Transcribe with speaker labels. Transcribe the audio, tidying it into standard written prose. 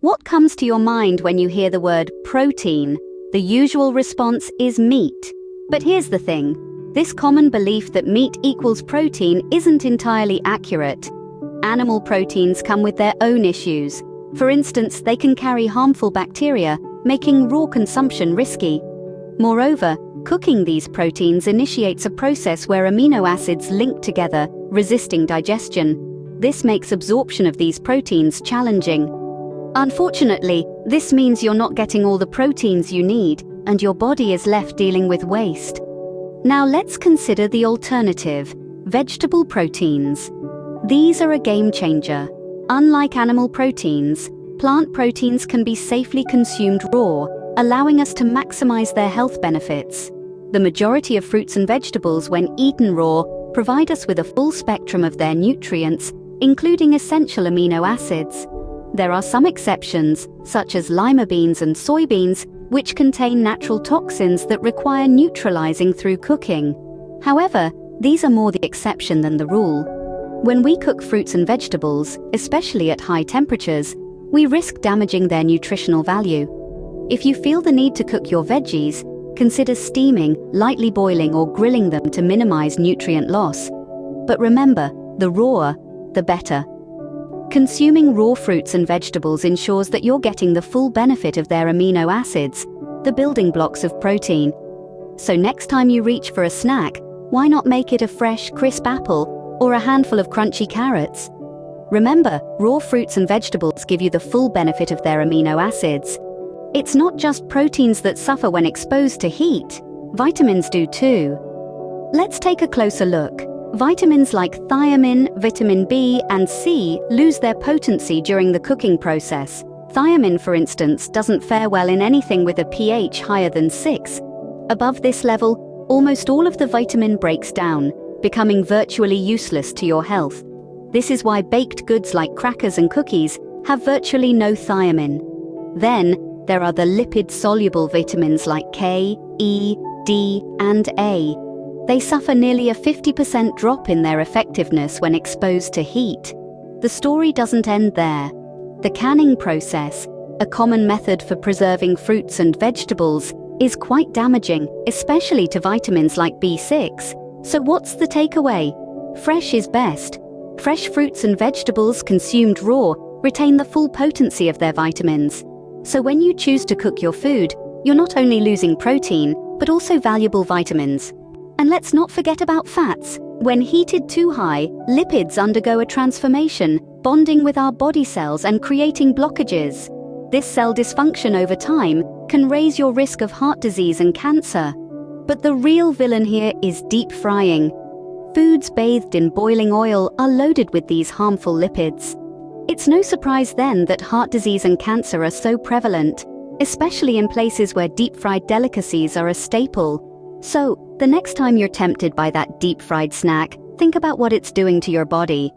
Speaker 1: What comes to your mind when you hear the word protein? The usual response is meat. But here's the thing. This common belief that meat equals protein isn't entirely accurate. Animal proteins come with their own issues. For instance, they can carry harmful bacteria, making raw consumption risky. Moreover, cooking these proteins initiates a process where amino acids link together, resisting digestion. This makes absorption of these proteins challenging. Unfortunately, this means you're not getting all the proteins you need, and your body is left dealing with waste. Now let's consider the alternative: vegetable proteins. These are a game changer. Unlike animal proteins, plant proteins can be safely consumed raw, allowing us to maximize their health benefits. The majority of fruits and vegetables, when eaten raw, provide us with a full spectrum of their nutrients, including essential amino acids. There are some exceptions, such as lima beans and soybeans, which contain natural toxins that require neutralizing through cooking. However, these are more the exception than the rule. When we cook fruits and vegetables, especially at high temperatures, we risk damaging their nutritional value. If you feel the need to cook your veggies, consider steaming, lightly boiling, or grilling them to minimize nutrient loss. But remember, the rawer, the better. Consuming raw fruits and vegetables ensures that you're getting the full benefit of their amino acids, the building blocks of protein. So next time you reach for a snack, why not make it a fresh, crisp apple or a handful of crunchy carrots? Remember, raw fruits and vegetables give you the full benefit of their amino acids. It's not just proteins that suffer when exposed to heat. Vitamins do too. Let's take a closer look. Vitamins like thiamine, vitamin B, and C lose their potency during the cooking process. Thiamine, for instance, doesn't fare well in anything with a pH higher than 6. Above this level, almost all of the vitamin breaks down, becoming virtually useless to your health. This is why baked goods like crackers and cookies have virtually no thiamine. Then, there are the lipid-soluble vitamins like K, E, D, and A. They suffer nearly a 50% drop in their effectiveness when exposed to heat. The story doesn't end there. The canning process, a common method for preserving fruits and vegetables, is quite damaging, especially to vitamins like B6. So what's the takeaway? Fresh is best. Fresh fruits and vegetables consumed raw retain the full potency of their vitamins. So when you choose to cook your food, you're not only losing protein, but also valuable vitamins. And let's not forget about fats. When heated too high, lipids undergo a transformation, bonding with our body cells and creating blockages. This cell dysfunction over time can raise your risk of heart disease and cancer. But the real villain here is deep frying. Foods bathed in boiling oil are loaded with these harmful lipids. It's no surprise then that heart disease and cancer are so prevalent, especially in places where deep-fried delicacies are a staple. So, the next time you're tempted by that deep-fried snack, think about what it's doing to your body.